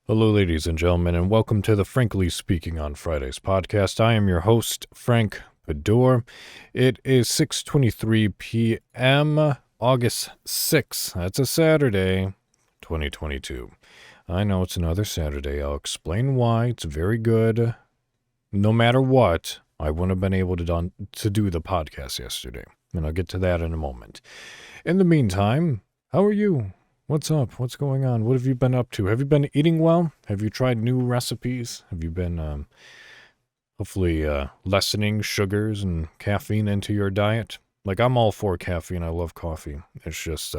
Hello, ladies and gentlemen, and welcome to the Frankly Speaking on Fridays podcast. I am your host, Frank Pador. It is 6:23 p.m., August 6th. That's a Saturday, 2022. I know it's another Saturday. I'll explain why. It's very good. No matter what, I wouldn't have been able to do the podcast yesterday, and I'll get to that in a moment. In the meantime, how are you? What's up? What's going on? What have you been up to? Have you been eating well? Have you tried new recipes? Have you been hopefully lessening sugars and caffeine into your diet? Like, I'm all for caffeine. I love coffee. It's just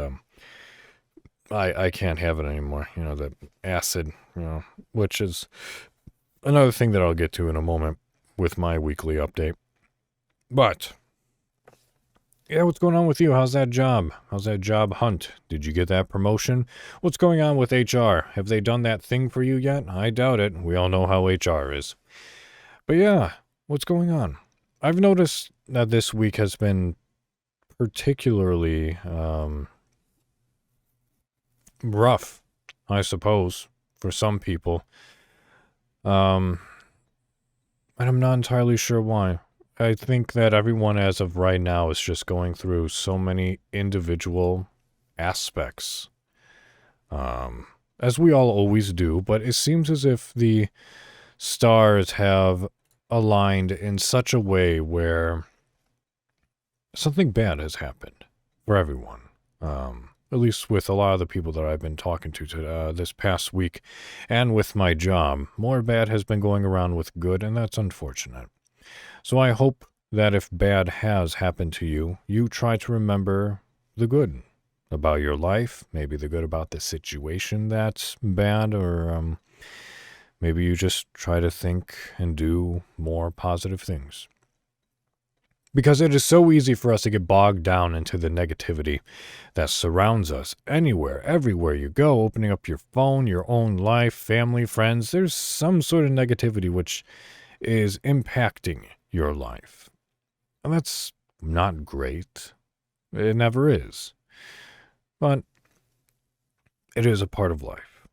I can't have it anymore. You know, the acid, which is another thing that I'll get to in a moment with my weekly update. But yeah, what's going on with you? How's that job? How's that job hunt? Did you get that promotion? What's going on with HR? Have they done that thing for you yet? I doubt it. We all know how HR is. But yeah, what's going on? I've noticed that this week has been particularly rough, I suppose, for some people. And I'm not entirely sure why. I think that everyone as of right now is just going through so many individual aspects, as we all always do, but it seems as if the stars have aligned in such a way where something bad has happened for everyone, at least with a lot of the people that I've been talking to this past week, and with my job. More bad has been going around with good, and that's unfortunate. So I hope that if bad has happened to you, you try to remember the good about your life, maybe the good about the situation that's bad, or maybe you just try to think and do more positive things. Because it is so easy for us to get bogged down into the negativity that surrounds us anywhere, everywhere you go, opening up your phone, your own life, family, friends. There's some sort of negativity which is impacting your life. And that's not great. It never is. But it is a part of life.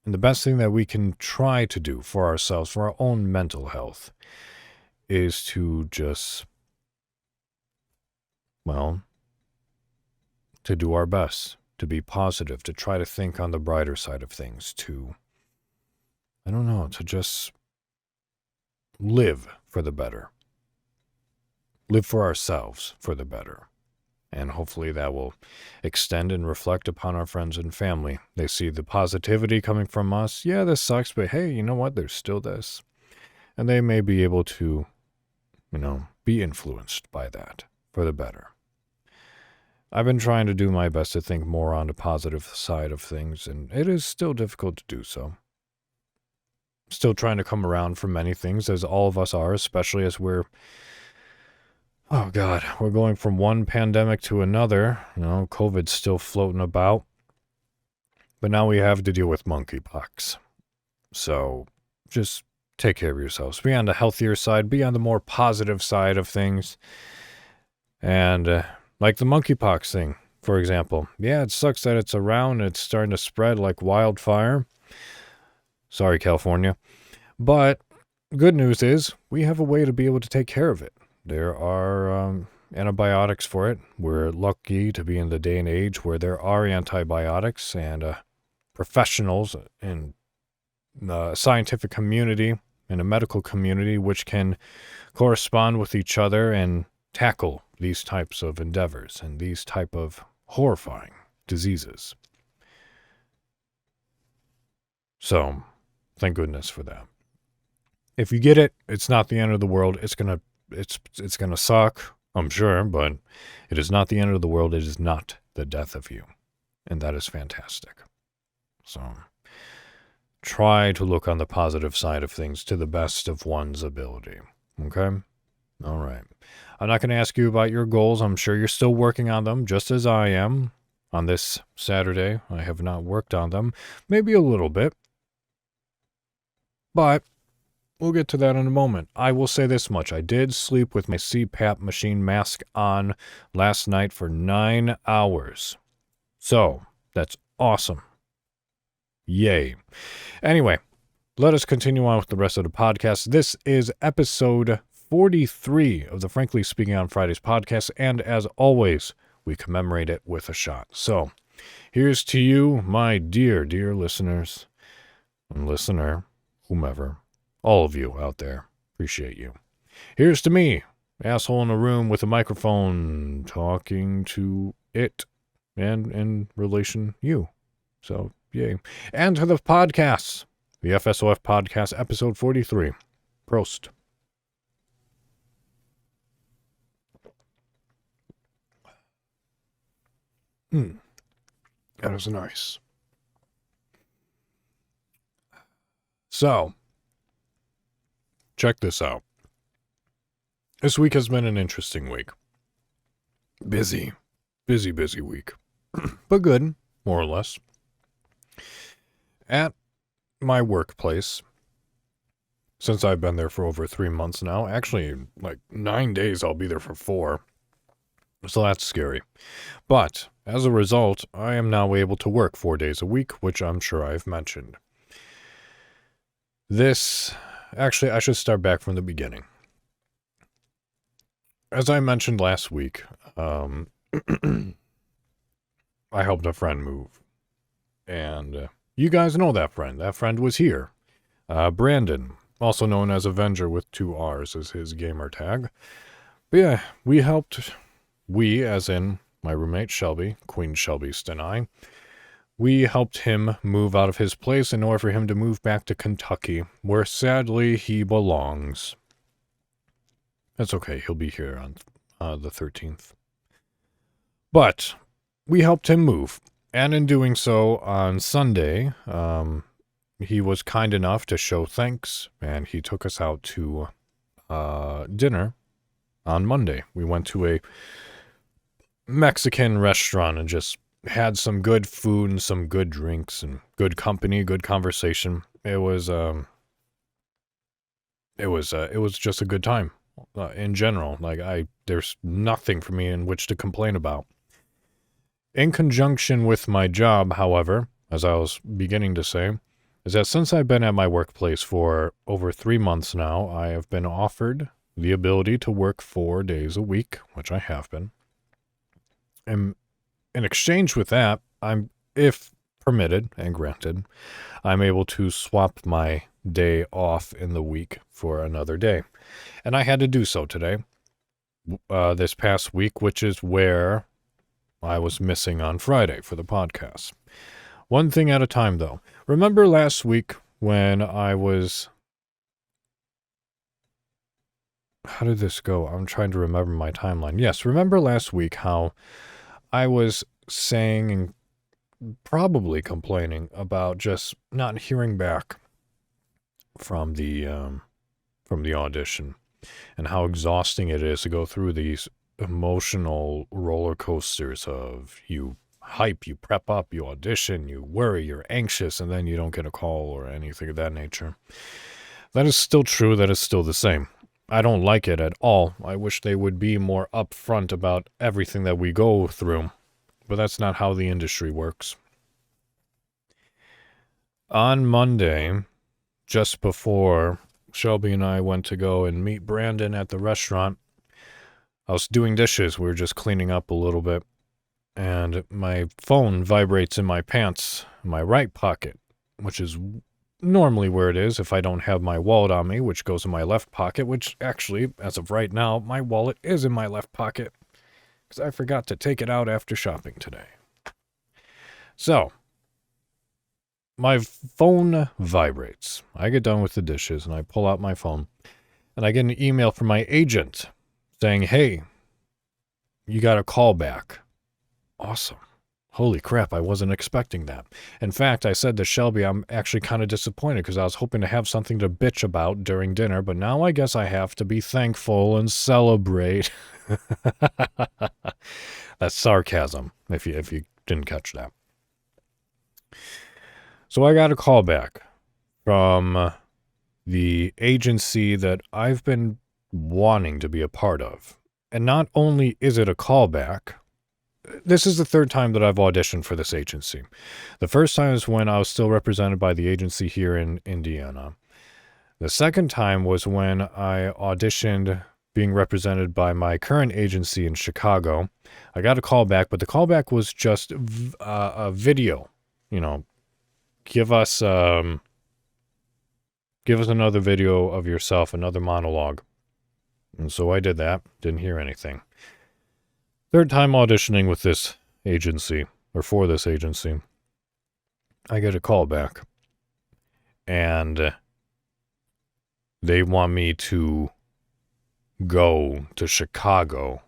And the best thing that we can try to do for ourselves, for our own mental health, is to just, to do our best, to be positive, to try to think on the brighter side of things, to just live for the better. Live for ourselves for the better. And hopefully that will extend and reflect upon our friends and family. They see the positivity coming from us. Yeah, this sucks, but hey, you know what? There's still this. And they may be able to, be influenced by that for the better. I've been trying to do my best to think more on the positive side of things, and it is still difficult to do so. Still trying to come around from many things, as all of us are, especially as we're going from one pandemic to another. COVID's still floating about. But now we have to deal with monkeypox. So just take care of yourselves. Be on the healthier side. Be on the more positive side of things. And like the monkeypox thing, for example. Yeah, it sucks that it's around. It's starting to spread like wildfire. Sorry, California. But good news is we have a way to be able to take care of it. There are antibiotics for it. We're lucky to be in the day and age where there are antibiotics, and professionals in the scientific community and the medical community which can correspond with each other and tackle these types of endeavors and these type of horrifying diseases. So, thank goodness for that. If you get it, it's not the end of the world. It's gonna suck, I'm sure, but it is not the end of the world. It is not the death of you. And that is fantastic. So try to look on the positive side of things to the best of one's ability. Okay? All right. I'm not going to ask you about your goals. I'm sure you're still working on them, just as I am. On this Saturday, I have not worked on them. Maybe a little bit. But we'll get to that in a moment. I will say this much. I did sleep with my CPAP machine mask on last night for 9 hours. So, that's awesome. Yay. Anyway, let us continue on with the rest of the podcast. This is episode 43 of the Frankly Speaking on Fridays podcast, and as always, we commemorate it with a shot. So, here's to you, my dear listeners, and listener, whomever, all of you out there. Appreciate you. Here's to me, asshole in a room with a microphone, talking to it, and in relation you. So, yay. And to the podcasts, the FSOF podcast, episode 43. Prost. That is nice. So, check this out. This week has been an interesting week. Busy week. But good, more or less. At my workplace, since I've been there for over 3 months now, actually, like 9 days, I'll be there for 4. So that's scary. But, as a result, I am now able to work 4 days a week, which I'm sure I've mentioned. Actually, I should start back from the beginning. As I mentioned last week, I helped a friend move. And you guys know that friend. That friend was here. Brandon, also known as Avenger with 2 R's, is his gamer tag. But yeah, we, as in my roommate Shelby, Queen Shelby Stenai, we helped him move out of his place in order for him to move back to Kentucky, where sadly he belongs. That's okay, he'll be here on the 13th. But we helped him move, and in doing so on Sunday, he was kind enough to show thanks, and he took us out to dinner on Monday. We went to a Mexican restaurant and just had some good food and some good drinks and good company, good conversation. It was just a good time in general. There's nothing for me in which to complain about. In conjunction with my job, however, as I was beginning to say, is that since I've been at my workplace for over 3 months now, I have been offered the ability to work 4 days a week, which I have been. And in exchange with that, if permitted and granted, I'm able to swap my day off in the week for another day. And I had to do so today, this past week, which is where I was missing on Friday for the podcast. One thing at a time, though. Remember last week when I was... How did this go? I'm trying to remember my timeline. Yes, remember last week how I was saying and probably complaining about just not hearing back from the audition and how exhausting it is to go through these emotional roller coasters of you hype, you prep up, you audition, you worry, you're anxious, and then you don't get a call or anything of that nature. That is still true. That is still the same. I don't like it at all. I wish they would be more upfront about everything that we go through, but that's not how the industry works. On Monday, just before Shelby and I went to go and meet Brandon at the restaurant, I was doing dishes. We were just cleaning up a little bit, and my phone vibrates in my pants, my right pocket, which is normally where it is if I don't have my wallet on me, which goes in my left pocket, which actually, as of right now, my wallet is in my left pocket because I forgot to take it out after shopping today. So, my phone vibrates. I get done with the dishes and I pull out my phone and I get an email from my agent saying, hey, you got a call back. Awesome. Holy crap, I wasn't expecting that. In fact, I said to Shelby, I'm actually kind of disappointed because I was hoping to have something to bitch about during dinner, but now I guess I have to be thankful and celebrate. That's sarcasm, if you didn't catch that. So I got a call back from the agency that I've been wanting to be a part of. And not only is it a callback, this is the third time that I've auditioned for this agency. The first time is when I was still represented by the agency here in Indiana. The second time was when I auditioned being represented by my current agency in Chicago. I got a call back, but the callback was just a video. Give us another video of yourself, another monologue. And so I did that. Didn't hear anything. Third time auditioning with this agency, or for this agency. I get a call back. And they want me to go to Chicago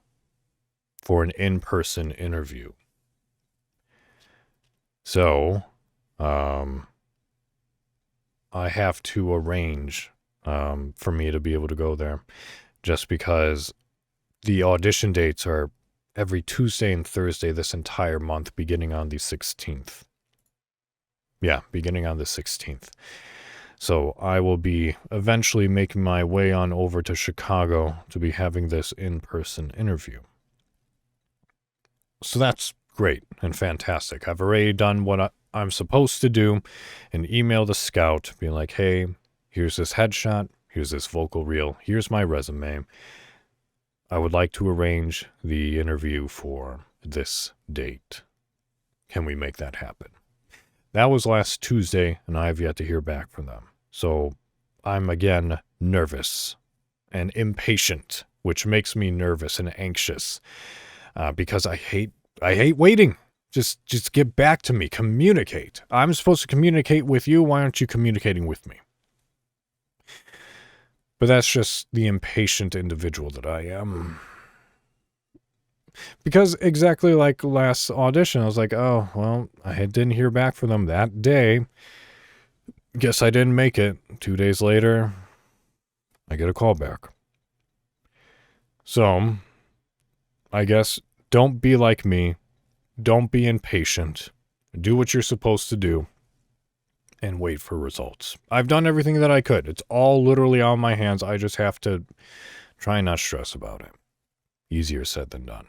for an in-person interview. So, I have to arrange for me to be able to go there, just because the audition dates are every Tuesday and Thursday this entire month, beginning on the 16th. Yeah, beginning on the 16th. So I will be eventually making my way on over to Chicago to be having this in-person interview. So that's great and fantastic. I've already done what I'm supposed to do and emailed the scout, being like, hey, here's this headshot, here's this vocal reel, here's my resume. I would like to arrange the interview for this date. Can we make that happen? That was last Tuesday, and I have yet to hear back from them. So I'm again nervous and impatient, which makes me nervous and anxious because I hate waiting. Just get back to me. Communicate. I'm supposed to communicate with you. Why aren't you communicating with me? But that's just the impatient individual that I am. Because exactly like last audition, I was like, oh, well, I didn't hear back from them that day. Guess I didn't make it. 2 days later, I get a call back. So, I guess don't be like me. Don't be impatient. Do what you're supposed to do. And wait for results. I've done everything that I could. It's all literally on my hands. I just have to try and not stress about it. Easier said than done.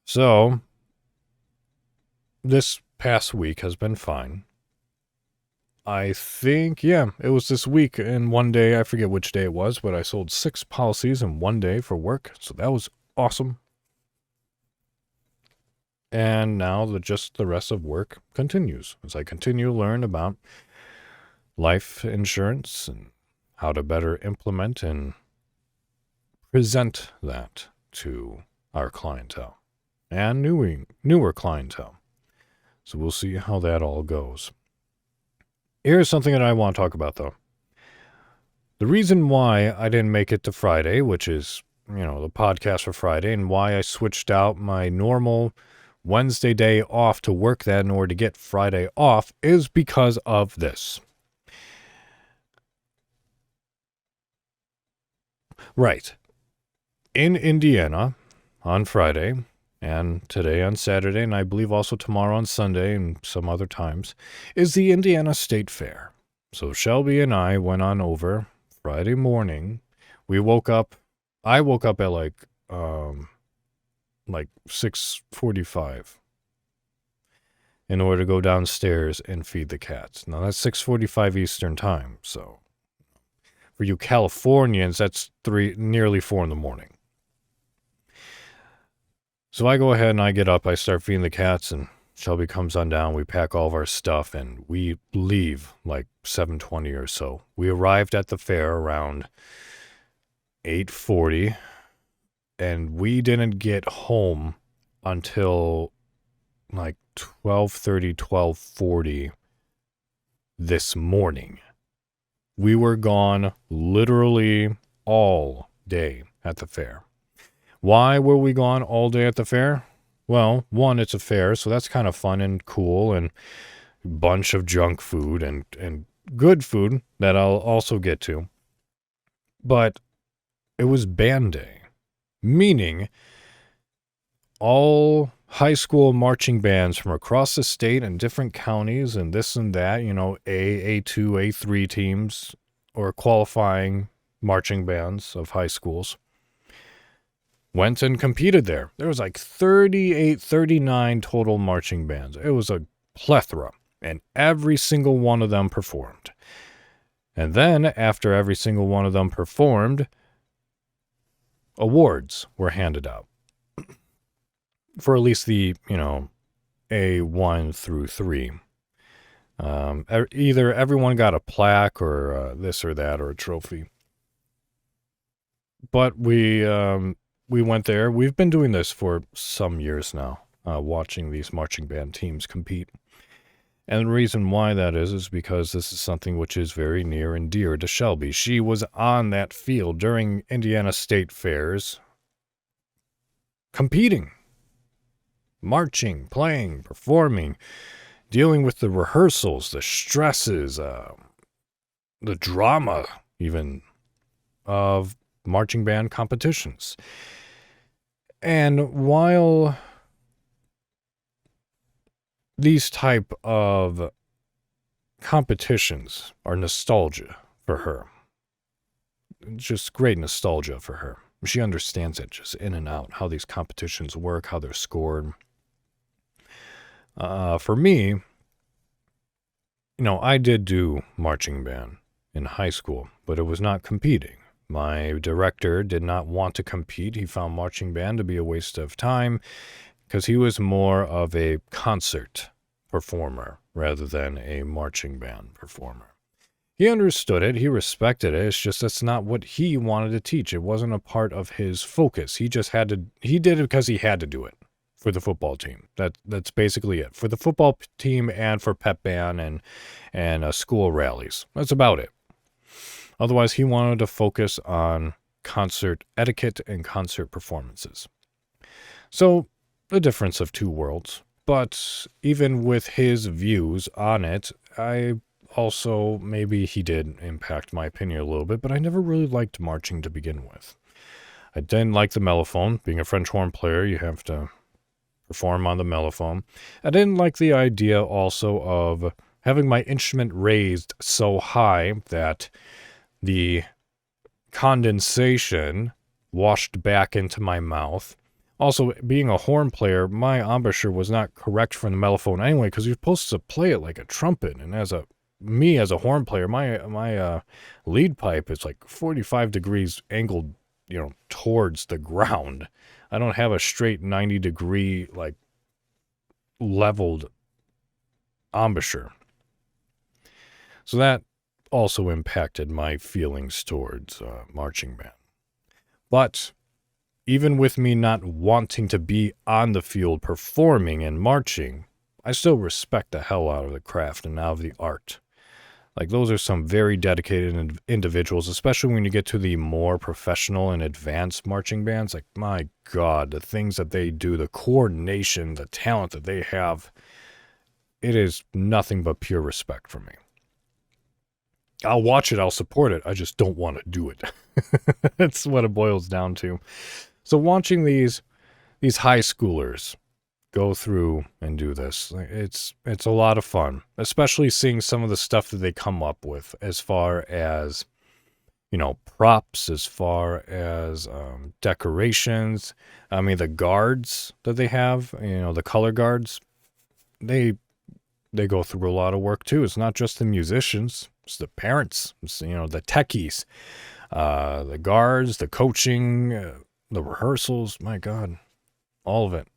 So, this past week has been fine. I think, it was this week and one day, I forget which day it was, but I sold 6 policies in one day for work. So that was awesome. And now just the rest of work continues as I continue to learn about life insurance and how to better implement and present that to our clientele and newer clientele. So we'll see how that all goes. Here's something that I want to talk about, though. The reason why I didn't make it to Friday, which is, the podcast for Friday, and why I switched out my normal Wednesday day off to work that in order to get Friday off is because of this. Right. In Indiana, on Friday, and today on Saturday, and I believe also tomorrow on Sunday and some other times, is the Indiana State Fair. So Shelby and I went on over Friday morning. I woke up at like 6:45 in order to go downstairs and feed the cats. Now that's 6:45 Eastern time, so for you Californians, that's nearly 4 in the morning. So I go ahead and I get up, I start feeding the cats, and Shelby comes on down, we pack all of our stuff, and we leave like 7:20 or so. We arrived at the fair around 8:40, and we didn't get home until like 12:30, 12:40 this morning. We were gone literally all day at the fair. Why were we gone all day at the fair? Well, one, it's a fair, so that's kind of fun and cool, and a bunch of junk food and good food that I'll also get to. But it was band day, meaning all high school marching bands from across the state and different counties and this and that, A2, A3 teams or qualifying marching bands of high schools went and competed there. There was like 38, 39 total marching bands. It was a plethora, and every single one of them performed. And then, after every single one of them performed, awards were handed out for at least the, A1 through 3. Either everyone got a plaque or this or that or a trophy. But we went there. We've been doing this for some years now, watching these marching band teams compete. And the reason why that is because this is something which is very near and dear to Shelby. She was on that field during Indiana State Fairs, competing, marching, playing, performing, dealing with the rehearsals, the stresses, the drama, even, of marching band competitions. And while these type of competitions are nostalgia for her, just great nostalgia for her. She understands it just in and out, how these competitions work, how they're scored. For me, I did do marching band in high school, but it was not competing. My director did not want to compete. He found marching band to be a waste of time because he was more of a concert performer rather than a marching band performer. He understood it. He respected it. It's just that's not what he wanted to teach. It wasn't a part of his focus. He did it because he had to do it for the football team. That's basically it. For the football team and for pep band and school rallies. That's about it. Otherwise, he wanted to focus on concert etiquette and concert performances. So, the difference of two worlds. But even with his views on it, maybe he did impact my opinion a little bit, but I never really liked marching to begin with. I didn't like the mellophone. Being a French horn player, you have to perform on the mellophone. I didn't like the idea also of having my instrument raised so high that the condensation washed back into my mouth. Also, being a horn player, my embouchure was not correct for the mellophone anyway, because you're supposed to play it like a trumpet. And as a horn player, my lead pipe is like 45 degrees angled, towards the ground. I don't have a straight 90-degree, leveled embouchure. So that also impacted my feelings towards marching band. But even with me not wanting to be on the field performing and marching, I still respect the hell out of the craft and out of the art. Those are some very dedicated individuals, especially when you get to the more professional and advanced marching bands. My God, the things that they do, the coordination, the talent that they have, it is nothing but pure respect for me. I'll watch it, I'll support it, I just don't want to do it. That's what it boils down to. So watching these high schoolers go through and do this, it's a lot of fun, especially seeing some of the stuff that they come up with as far as, props, as far as decorations. I mean, the guards that they have, the color guards, they go through a lot of work too. It's not just the musicians, it's the parents, it's, the techies, the guards, the coaching, the rehearsals. My God, all of it.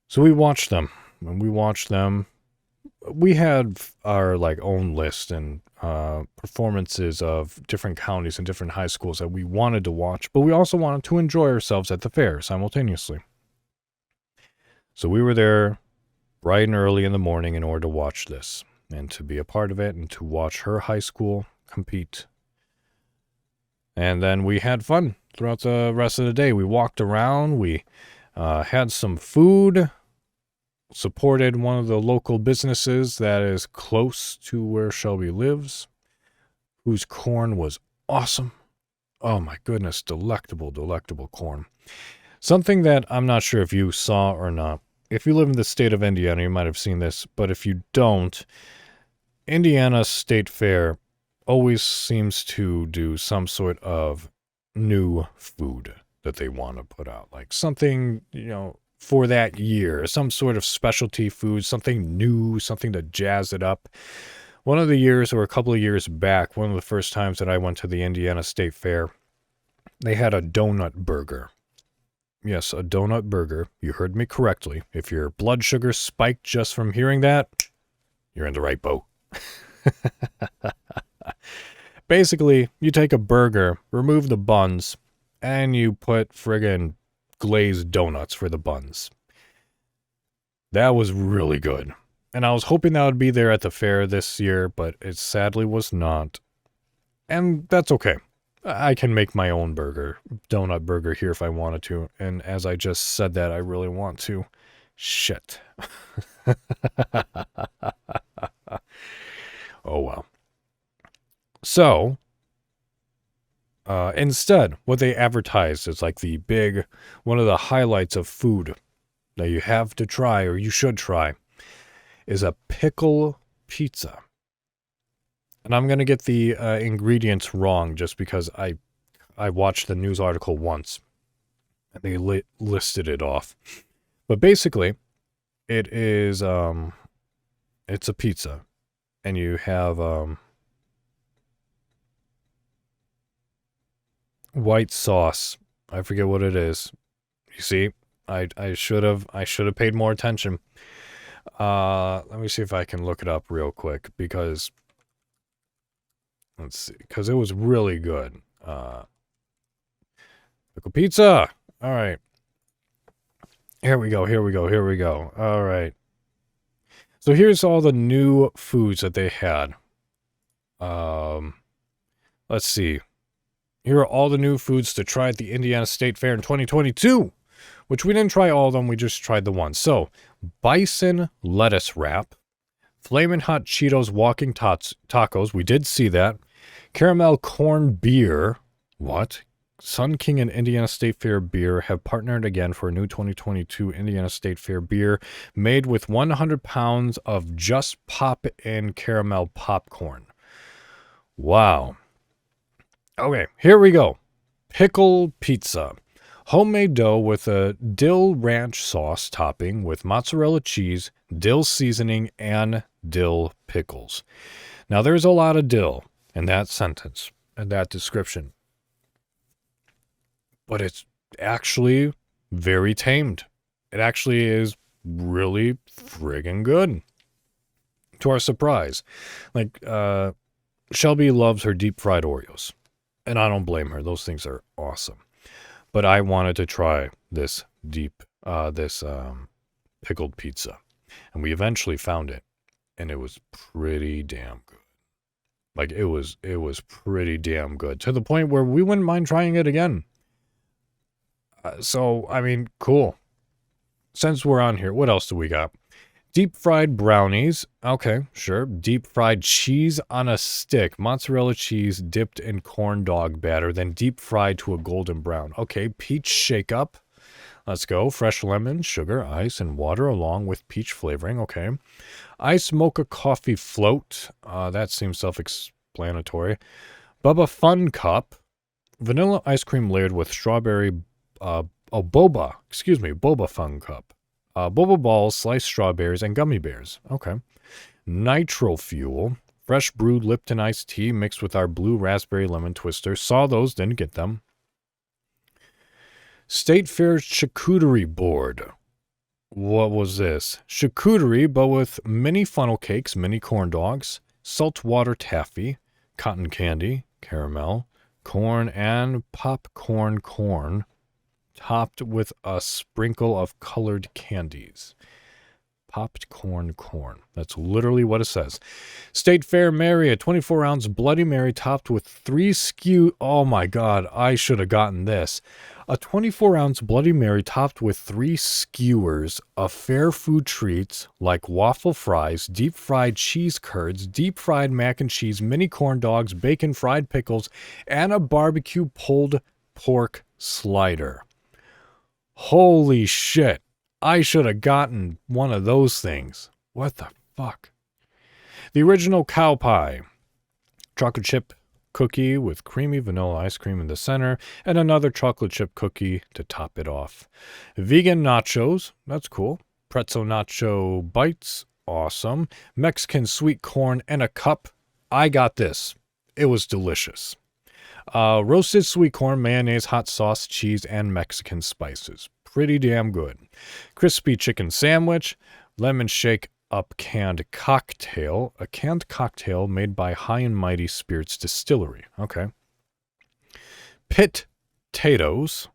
So we watched them. We had our own list and performances of different counties and different high schools that we wanted to watch, but we also wanted to enjoy ourselves at the fair simultaneously. So we were there bright and early in the morning in order to watch this and to be a part of it and to watch her high school compete. And then we had fun throughout the rest of the day. We walked around, we had some food, supported one of the local businesses that is close to where Shelby lives, whose corn was awesome. Oh my goodness, delectable corn. Something that I'm not sure if you saw or not. If you live in the state of Indiana, you might have seen this, but if you don't, Indiana State Fair always seems to do some sort of new food that they want to put out. Like something, for that year, some sort of specialty food, something new, something to jazz it up. One of the years, or a couple of years back, one of the first times that I went to the Indiana State Fair, they had a donut burger. Yes, a donut burger. You heard me correctly. If your blood sugar spiked just from hearing that, you're in the right boat. Basically, you take a burger, remove the buns, and you put friggin' glazed donuts for the buns. That was really good. And I was hoping that would be there at the fair this year, but it sadly was not. And that's okay. I can make my own donut burger here if I wanted to. And as I just said that, I really want to. Shit. Oh, well. So, instead, what they advertised is like one of the highlights of food that you have to try, or you should try, is a pickle pizza. And I'm going to get the ingredients wrong just because I watched the news article once and they listed it off. But basically, it is, it's a pizza. And you have, white sauce. I forget what it is. You see, I should have paid more attention. Let me see if I can look it up real quick because let's see, because it was really good. Pickle pizza. All right. Here we go. All right. So here's all the new foods that they had. Let's see. Here are all the new foods to try at the Indiana State Fair in 2022, which we didn't try all of them. We just tried the one. So, bison lettuce wrap, Flamin' Hot Cheetos walking tacos. We did see that. Caramel corn beer. What? Sun King and Indiana State Fair beer have partnered again for a new 2022 Indiana State Fair beer made with 100 pounds of just pop in caramel popcorn. Wow. Okay, here we go. Pickle pizza. Homemade dough with a dill ranch sauce topping with mozzarella cheese, dill seasoning, and dill pickles. Now, there's a lot of dill in that sentence, and that description. But it's actually very tamed. It actually is really friggin' good. To our surprise. Like, Shelby loves her deep fried Oreos. And I don't blame her. Those things are awesome. But I wanted to try this pickled pizza. And we eventually found it. And it was pretty damn good. Like, it was pretty damn good. To the point where we wouldn't mind trying it again. So, I mean, cool. Since we're on here, what else do we got? Deep fried brownies. Okay, sure. Deep fried cheese on a stick. Mozzarella cheese dipped in corn dog batter, then deep fried to a golden brown. Okay, peach shake up. Let's go. Fresh lemon, sugar, ice, and water along with peach flavoring. Okay. Ice mocha coffee float. That seems self-explanatory. Bubba Fun Cup. Vanilla ice cream layered with strawberry. Boba Fun Cup. Boba balls, sliced strawberries, and gummy bears. Okay. Nitro Fuel. Fresh brewed Lipton iced tea mixed with our blue raspberry lemon twister. Saw those, didn't get them. State Fair charcuterie board. What was this? Charcuterie, but with mini funnel cakes, mini corn dogs, saltwater taffy, cotton candy, caramel, corn, and popcorn corn. Topped with a sprinkle of colored candies. Popped corn. That's literally what it says. State Fair Mary, a 24-ounce Bloody Mary topped with 3 Oh my God, I should have gotten this. A 24-ounce Bloody Mary topped with 3 skewers of fair food treats like waffle fries, deep fried cheese curds, deep fried mac and cheese, mini corn dogs, bacon fried pickles, and a barbecue pulled pork slider. Holy shit. I should have gotten one of those things. What the fuck? The original cow pie. Chocolate chip cookie with creamy vanilla ice cream in the center, and another chocolate chip cookie to top it off. Vegan nachos, that's cool. Pretzel nacho bites, awesome. Mexican sweet corn and a cup. I got this. It was delicious. Roasted sweet corn, mayonnaise, hot sauce, cheese, and Mexican spices. Pretty damn good. Crispy chicken sandwich, lemon shake up canned cocktail. A canned cocktail made by High and Mighty Spirits Distillery. Okay. Pit potatoes.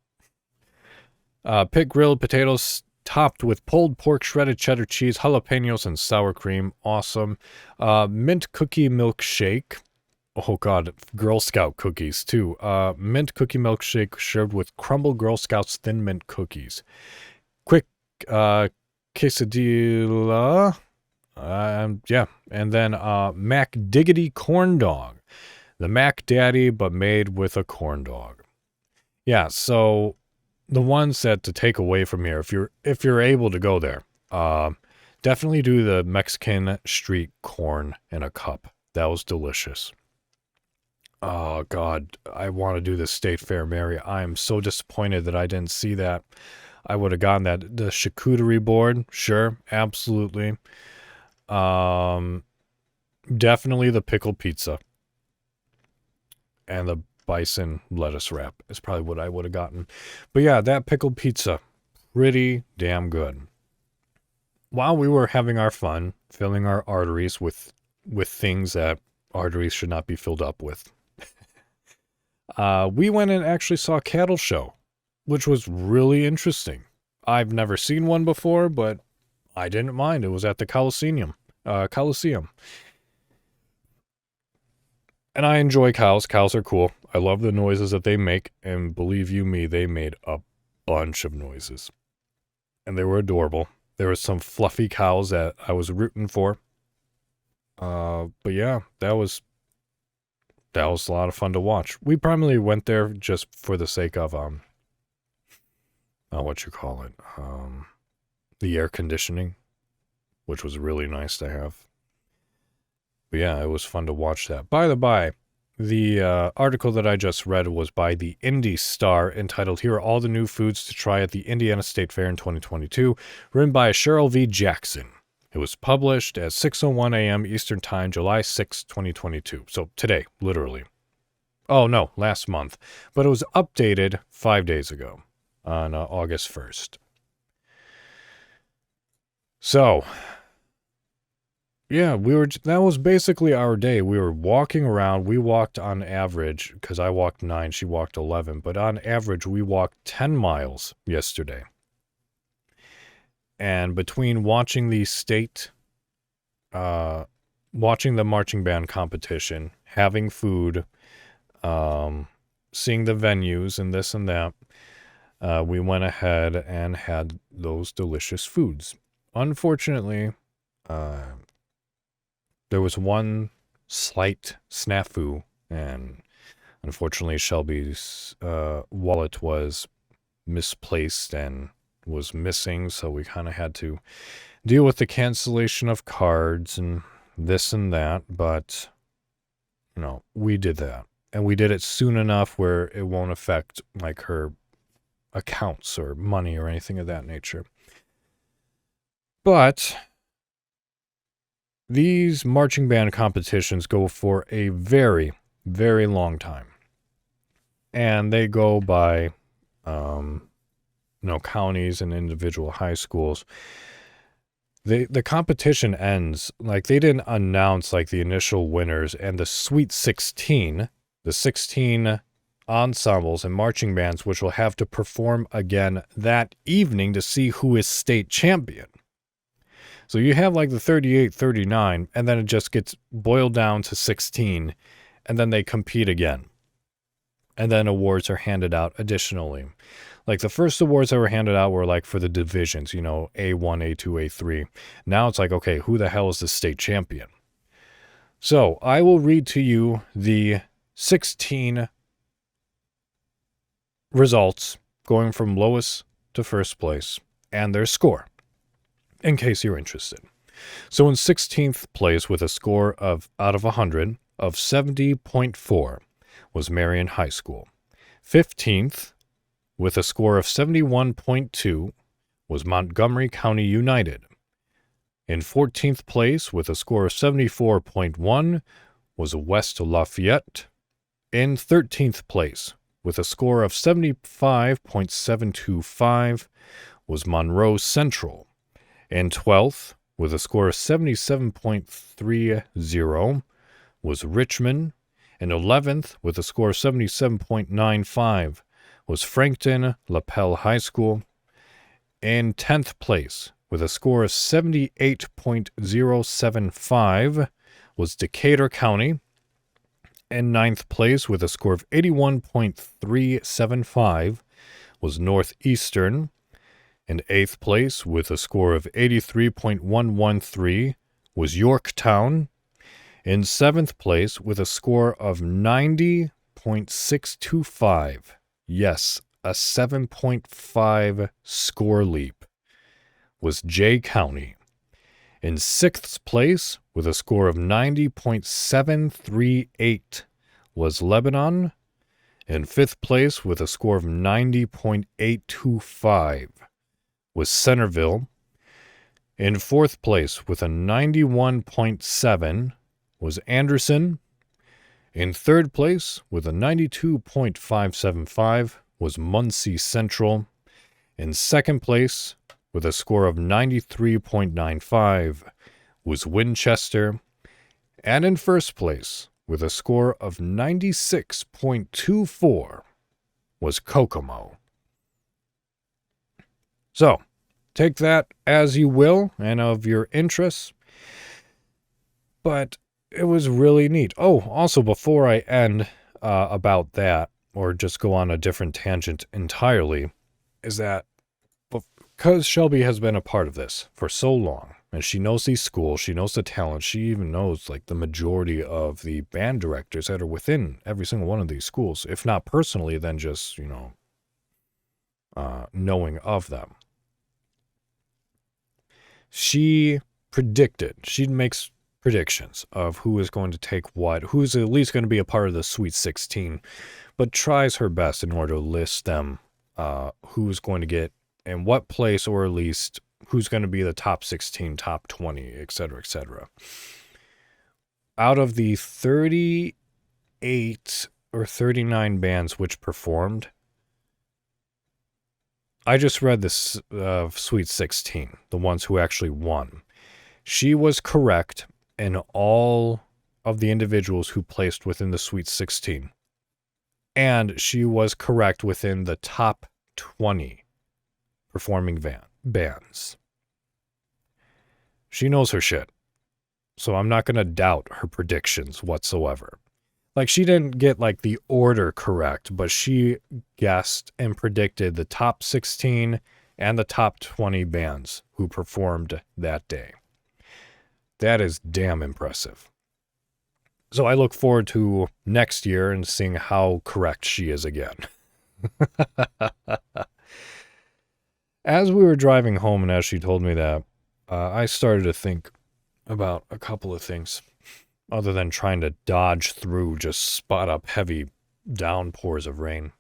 Pit grilled potatoes topped with pulled pork, shredded cheddar cheese, jalapenos, and sour cream. Awesome. Mint cookie milkshake. Oh, God. Girl Scout cookies, too. Mint cookie milkshake served with crumbled Girl Scouts Thin Mint cookies. Quick quesadilla. Yeah. And then Mac Diggity corn dog. The Mac Daddy, but made with a corn dog. Yeah, so the ones that to take away from here, if you're able to go there, definitely do the Mexican street corn in a cup. That was delicious. Oh, God, I want to do the State Fair, Mary. I am so disappointed that I didn't see that. I would have gotten that. The charcuterie board, sure, absolutely. Definitely the pickle pizza. And the bison lettuce wrap is probably what I would have gotten. But yeah, that pickled pizza, pretty damn good. While we were having our fun, filling our arteries with things that arteries should not be filled up with, we went and actually saw a cattle show, which was really interesting. I've never seen one before, but I didn't mind. It was at the Coliseum. And I enjoy cows. Cows are cool. I love the noises that they make, and believe you me, they made a bunch of noises. And they were adorable. There were some fluffy cows that I was rooting for. But yeah, that was a lot of fun to watch. We primarily went there just for the sake of the air conditioning, which was really nice to have. But yeah, it was fun to watch that. By the by, the article that I just read was by the Indy Star, entitled "Here are all the new foods to try at the Indiana State Fair in 2022," written by Cheryl V. Jackson. It was published at 6:01 a.m. Eastern Time, July 6, 2022. So today, literally. Oh, no, last month. But it was updated 5 days ago on August 1st. So, yeah, that was basically our day. We were walking around. We walked on average, because I walked 9, she walked 11. But on average, we walked 10 miles yesterday. And between watching the watching the marching band competition, having food, seeing the venues and this and that, we went ahead and had those delicious foods. Unfortunately, there was one slight snafu, and unfortunately Shelby's wallet was misplaced and was missing, so we kind of had to deal with the cancellation of cards and this and that, but, we did that. And we did it soon enough where it won't affect, like, her accounts or money or anything of that nature. But these marching band competitions go for a very, very long time. And they go by, counties and individual high schools. The competition ends, like, they didn't announce, like, the initial winners, and the Sweet 16, the 16 ensembles and marching bands, which will have to perform again that evening to see who is state champion. So you have, like, the 38, 39, and then it just gets boiled down to 16, and then they compete again. And then awards are handed out additionally. Like, the first awards that were handed out were, like, for the divisions, A1, A2, A3. Now it's like, okay, who the hell is the state champion? So I will read to you the 16 results going from lowest to first place and their score, in case you're interested. So in 16th place with a score of, out of 100, of 70.4, was Marion High School. 15th, with a score of 71.2, was Montgomery County United. In 14th place, with a score of 74.1, was West Lafayette. In 13th place, with a score of 75.725, was Monroe Central. In 12th, with a score of 77.30, was Richmond. In 11th, with a score of 77.95, was Frankton Lapel High School. In 10th place, with a score of 78.075, was Decatur County. In 9th place, with a score of 81.375, was Northeastern. In 8th place, with a score of 83.113, was Yorktown. In 7th place, with a score of 90.625, yes, a 7.5 score leap, was Jay County. In 6th place, with a score of 90.738, was Lebanon. In 5th place, with a score of 90.825, was Centerville. In 4th place, with a 91.7, was Anderson. In 3rd place, with a 92.575, was Muncie Central. In 2nd place, with a score of 93.95, was Winchester. And in 1st place, with a score of 96.24, was Kokomo. So, take that as you will and of your interests. But it was really neat. Oh, also, before I end about that, or just go on a different tangent entirely, is that because Shelby has been a part of this for so long, and she knows these schools, she knows the talent, she even knows like the majority of the band directors that are within every single one of these schools, if not personally, then just, knowing of them. She makes predictions of who is going to take what, who's at least going to be a part of the Sweet 16, but tries her best in order to list them, who's going to get in what place, or at least who's going to be the top 16, top 20, etc., etc. Out of the 38 or 39 bands which performed, I just read this Sweet 16, the ones who actually won. She was correct in all of the individuals who placed within the Sweet 16. And she was correct within the top 20 performing bands. She knows her shit. So I'm not going to doubt her predictions whatsoever. Like, she didn't get, like, the order correct, but she guessed and predicted the top 16 and the top 20 bands who performed that day. That is damn impressive. So I look forward to next year and seeing how correct she is again. As we were driving home and as she told me that, I started to think about a couple of things other than trying to dodge through just spot up heavy downpours of rain.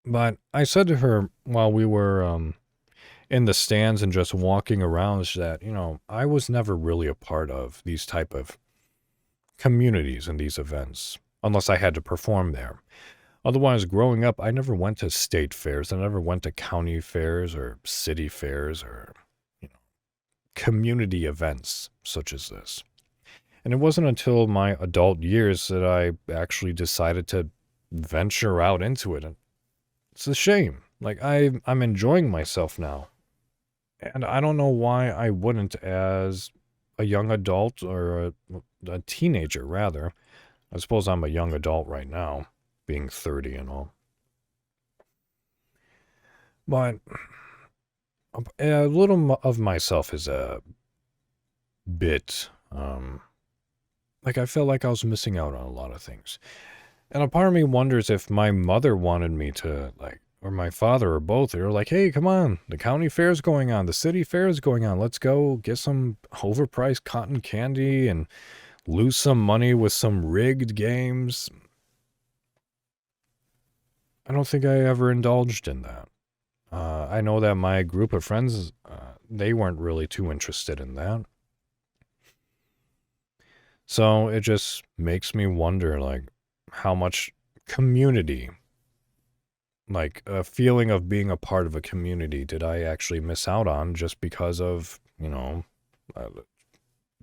But I said to her while we were in the stands and just walking around that, I was never really a part of these type of communities and these events unless I had to perform there. Otherwise, growing up, I never went to state fairs. I never went to county fairs or city fairs or, community events such as this. And it wasn't until my adult years that I actually decided to venture out into it. And it's a shame. Like, I'm enjoying myself now. And I don't know why I wouldn't as a young adult or a teenager, rather. I suppose I'm a young adult right now, being 30 and all. But a little of myself is a bit, like I felt like I was missing out on a lot of things. And a part of me wonders if my mother wanted me to, or my father or both, they were like, hey, come on, the county fair is going on, the city fair is going on, let's go get some overpriced cotton candy and lose some money with some rigged games. I don't think I ever indulged in that. I know that my group of friends, they weren't really too interested in that. So it just makes me wonder, like, how much community, like a feeling of being a part of a community, did I actually miss out on just because of,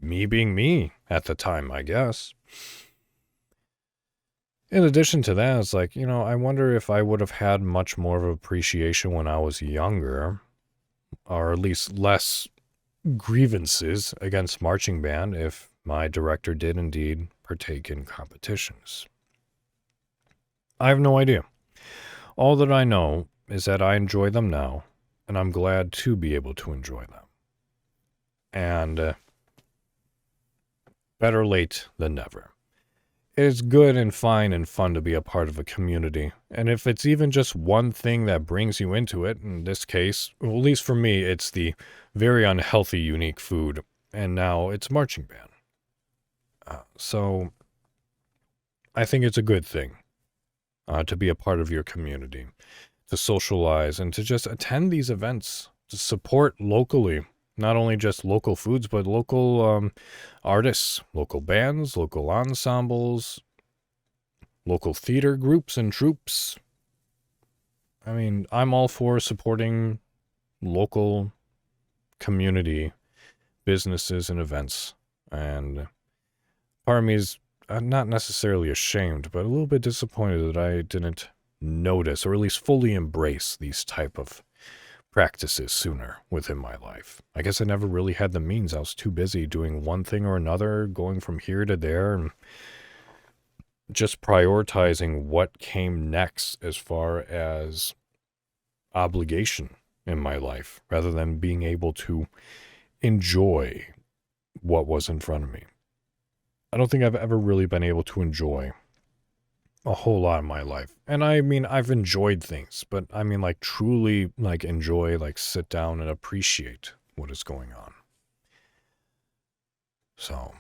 me being me at the time, I guess. In addition to that, it's like, I wonder if I would have had much more of appreciation when I was younger, or at least less grievances against marching band if my director did indeed partake in competitions. I have no idea. All that I know is that I enjoy them now, and I'm glad to be able to enjoy them. And better late than never. It's good and fine and fun to be a part of a community. And if it's even just one thing that brings you into it, in this case, well, at least for me, it's the very unhealthy, unique food. And now it's marching band. So I think it's a good thing to be a part of your community, to socialize, and to just attend these events, to support locally. Not only just local foods, but local artists, local bands, local ensembles, local theater groups and troops. I mean, I'm all for supporting local community businesses and events. And part of me is not necessarily ashamed, but a little bit disappointed that I didn't notice or at least fully embrace these type of practices sooner within my life. I guess I never really had the means. I was too busy doing one thing or another, going from here to there, and just prioritizing what came next as far as obligation in my life, rather than being able to enjoy what was in front of me. I don't think I've ever really been able to enjoy a whole lot in my life. And I mean, I've enjoyed things, but I mean, like, truly, like, enjoy, like, sit down and appreciate what is going on. So,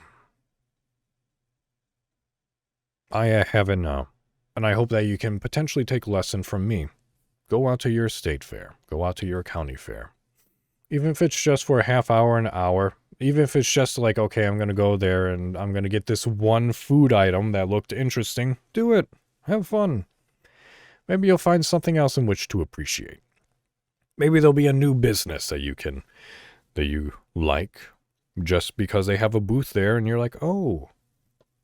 I have it now, and I hope that you can potentially take a lesson from me. Go out to your state fair. Go out to your county fair. Even if it's just for a half hour, an hour, even if it's just like, okay, I'm going to go there and I'm going to get this one food item that looked interesting, do it. Have fun. Maybe you'll find something else in which to appreciate. Maybe there'll be a new business that you like just because they have a booth there and you're like, oh,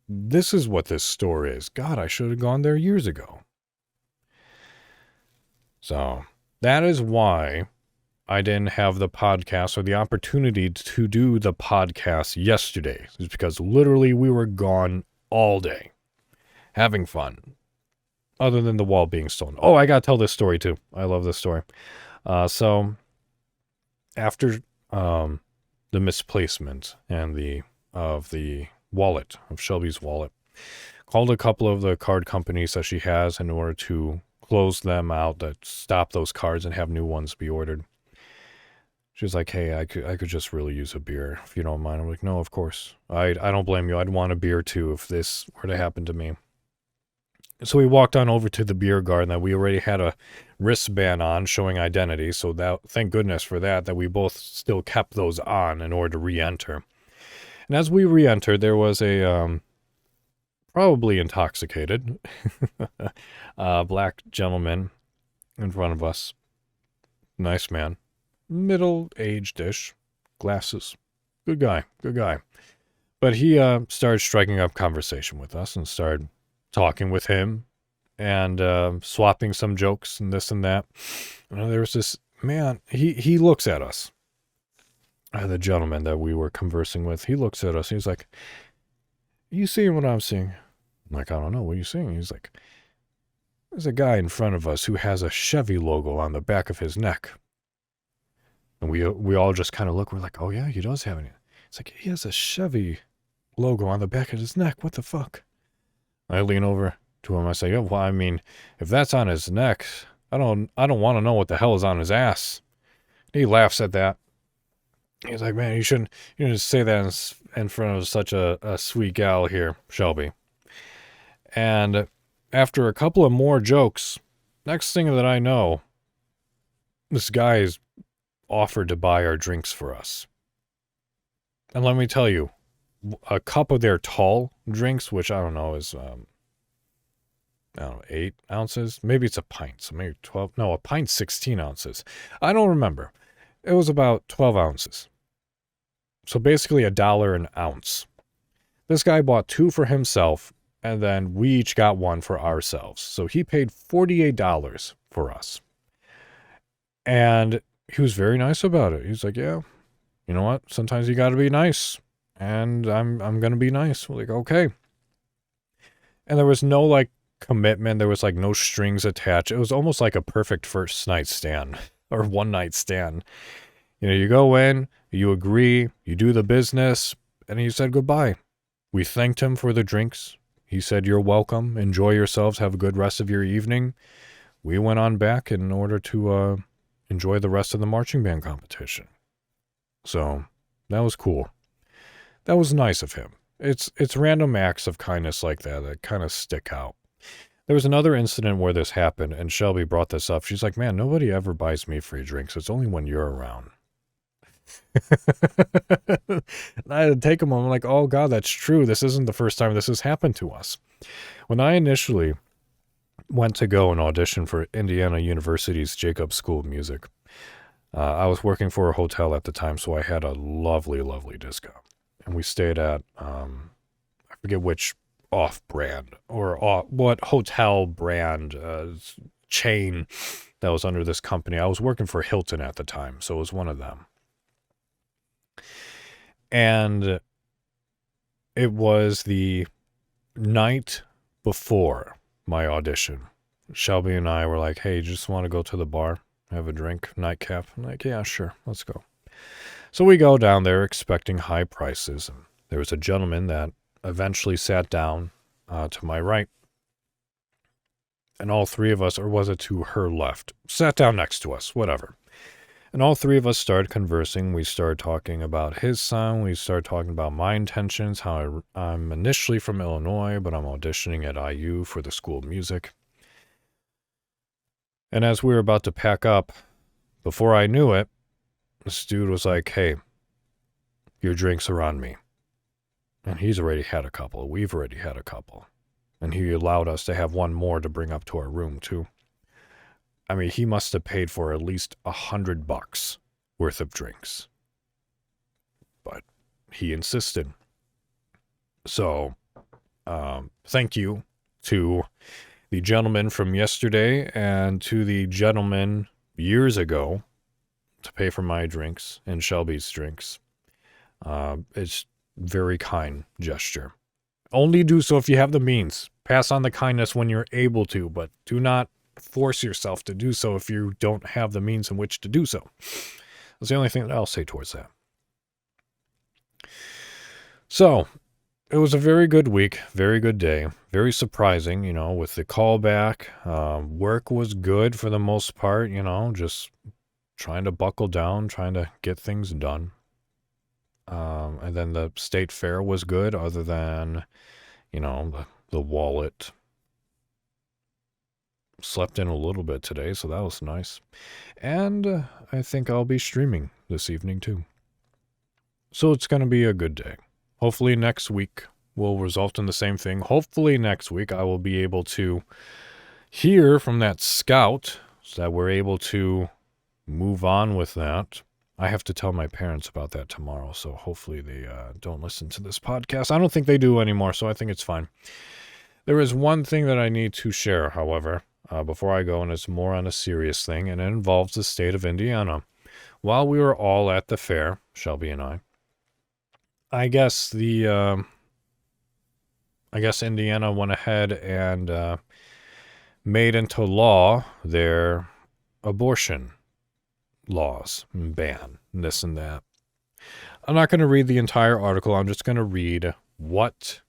this is what this store is. God, I should have gone there years ago. So that is why I didn't have the podcast or the opportunity to do the podcast yesterday. It's because literally we were gone all day having fun. Other than the wall being stolen. Oh, I gotta tell this story too. I love this story. So after the misplacement and the wallet, of Shelby's wallet, called a couple of the card companies that she has in order to close them out, that stop those cards and have new ones be ordered. She's like, hey, I could just really use a beer, if you don't mind. I'm like, no, of course. I don't blame you. I'd want a beer too if this were to happen to me. So we walked on over to the beer garden that we already had a wristband on showing identity. So that, thank goodness for that we both still kept those on in order to re-enter. And as we re-entered, there was a probably intoxicated black gentleman in front of us. Nice man. Middle-aged-ish. Glasses. Good guy. But he started striking up conversation with us and started talking with him and swapping some jokes and this and that. And there was this man, he looks at us. The gentleman that we were conversing with, he looks at us. He's like, are you seeing what I'm seeing? I'm like, I don't know. What are you seeing? He's like, there's a guy in front of us who has a Chevy logo on the back of his neck. And we all just kind of look. We're like, oh, yeah, he does have it. It's like, he has a Chevy logo on the back of his neck. What the fuck? I lean over to him. I say, oh, well, I mean, if that's on his neck, I don't want to know what the hell is on his ass. He laughs at that. He's like, man, you shouldn't say that in front of such a sweet gal here, Shelby. And after a couple of more jokes, next thing that I know, this guy is offered to buy our drinks for us. And let me tell you, a cup of their tall drinks, which I don't know is, 8 ounces. Maybe it's a pint, so maybe 12. No, a pint's 16 ounces. I don't remember. It was about 12 ounces. So basically $1 an ounce. This guy bought 2 for himself, and then we each got 1 for ourselves. So he paid $48 for us. And he was very nice about it. He's like, yeah, you know what? Sometimes you got to be nice. And I'm going to be nice. We're like, okay. And there was no, like, commitment. There was, like, no strings attached. It was almost like a perfect first night stand or one night stand. You know, you go in, you agree, you do the business, and he said goodbye. We thanked him for the drinks. He said, you're welcome. Enjoy yourselves. Have a good rest of your evening. We went on back in order to enjoy the rest of the marching band competition. So that was cool. That was nice of him. It's random acts of kindness like that kind of stick out. There was another incident where this happened, and Shelby brought this up. She's like, man, nobody ever buys me free drinks. It's only when you're around. I had to take him. I'm like, oh God, that's true. This isn't the first time this has happened to us. When I initially went to go and audition for Indiana University's Jacobs School of Music, I was working for a hotel at the time, so I had a lovely, lovely disco. And we stayed at, I forget which off-brand or what hotel brand chain that was under this company. I was working for Hilton at the time, so it was one of them. And it was the night before my audition. Shelby and I were like, hey, you just want to go to the bar, have a drink, nightcap? I'm like, yeah, sure, let's go. So we go down there expecting high prices. And there was a gentleman that eventually sat down to my right. And all 3 of us, or was it to her left, sat down next to us, whatever. And all 3 of us started conversing. We started talking about his son. We started talking about my intentions, how I'm initially from Illinois, but I'm auditioning at IU for the School of Music. And as we were about to pack up, before I knew it, this dude was like, hey, your drinks are on me. And he's already had a couple. We've already had a couple. And he allowed us to have 1 more to bring up to our room, too. I mean, he must have paid for at least $100 worth of drinks. But he insisted. So, thank you to the gentleman from yesterday and to the gentleman years ago to pay for my drinks and Shelby's drinks. It's very kind gesture. Only do so if you have the means. Pass on the kindness when you're able to, but do not force yourself to do so if you don't have the means in which to do so. That's the only thing that I'll say towards that. So, it was a very good week, very good day, very surprising, with the callback. Work was good for the most part, just trying to buckle down, trying to get things done. And then the state fair was good, other than, the wallet. Slept in a little bit today, so that was nice. And I think I'll be streaming this evening too. So it's going to be a good day. Hopefully next week will result in the same thing. Hopefully next week I will be able to hear from that scout so that we're able to move on with that. I have to tell my parents about that tomorrow, so hopefully they don't listen to this podcast. I don't think they do anymore, so I think it's fine. There is one thing that I need to share, however, before I go, and it's more on a serious thing, and it involves the state of Indiana. While we were all at the fair, Shelby and I guess Indiana went ahead and made into law their abortion laws, ban, this and that. I'm not going to read the entire article. I'm just going to read what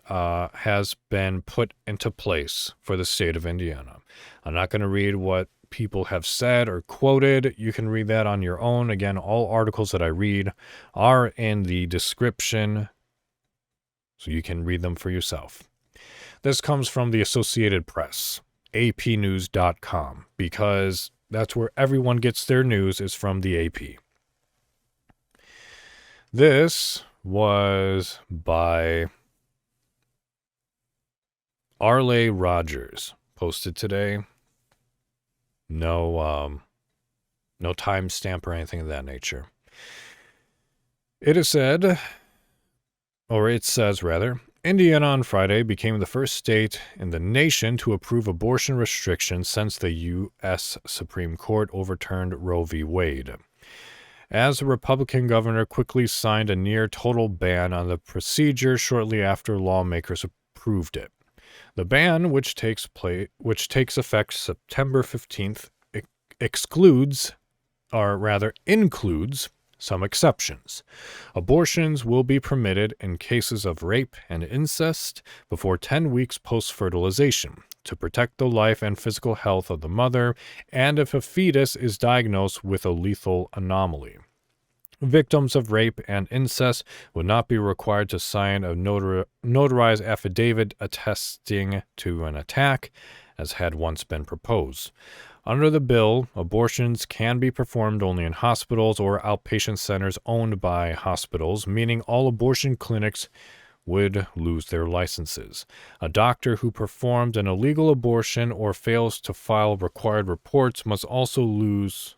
has been put into place for the state of Indiana. I'm not going to read what people have said or quoted. You can read that on your own. Again, all articles that I read are in the description, so you can read them for yourself. This comes from the Associated Press, apnews.com, because that's where everyone gets their news, is from the AP. This was by Arle Rogers, posted today. No timestamp or anything of that nature. It says, Indiana on Friday became the first state in the nation to approve abortion restrictions since the U.S. Supreme Court overturned Roe v. Wade, as the Republican governor quickly signed a near-total ban on the procedure shortly after lawmakers approved it. The ban, which takes effect September 15th, includes some exceptions. Abortions will be permitted in cases of rape and incest before 10 weeks post-fertilization to protect the life and physical health of the mother, and if a fetus is diagnosed with a lethal anomaly. Victims of rape and incest would not be required to sign a notarized affidavit attesting to an attack, as had once been proposed. Under the bill, abortions can be performed only in hospitals or outpatient centers owned by hospitals, meaning all abortion clinics would lose their licenses. A doctor who performed an illegal abortion or fails to file required reports must also lose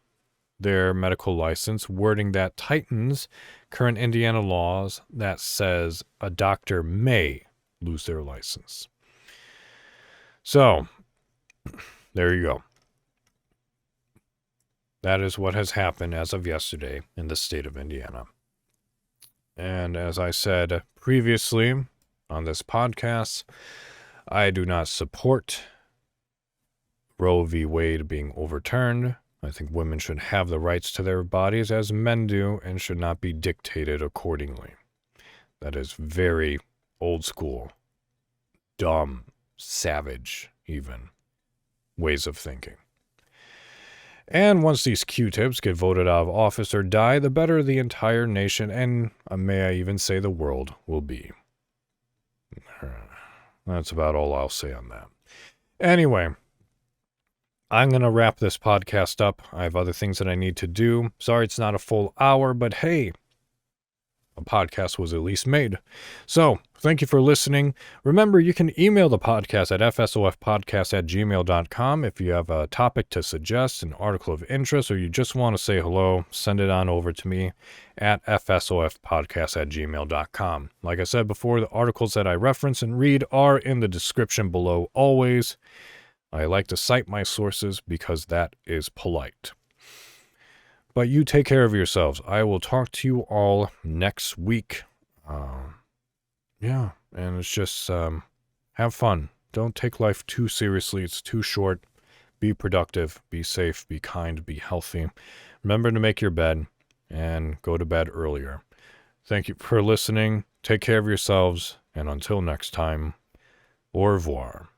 their medical license, wording that tightens current Indiana laws that says a doctor may lose their license. So, there you go. That is what has happened as of yesterday in the state of Indiana. And as I said previously on this podcast, I do not support Roe v. Wade being overturned. I think women should have the rights to their bodies as men do and should not be dictated accordingly. That is very old school, dumb, savage even ways of thinking. And once these Q-tips get voted out of office or die, the better the entire nation, and may I even say the world, will be. That's about all I'll say on that. Anyway, I'm going to wrap this podcast up. I have other things that I need to do. Sorry it's not a full hour, but hey, a podcast was at least made. So, thank you for listening. Remember, you can email the podcast at fsofpodcast@gmail.com. If you have a topic to suggest, an article of interest, or you just want to say hello, send it on over to me at fsofpodcast@gmail.com. Like I said before, the articles that I reference and read are in the description below always. I like to cite my sources because that is polite. But you take care of yourselves. I will talk to you all next week. And it's just have fun. Don't take life too seriously. It's too short. Be productive. Be safe. Be kind. Be healthy. Remember to make your bed and go to bed earlier. Thank you for listening. Take care of yourselves. And until next time, au revoir.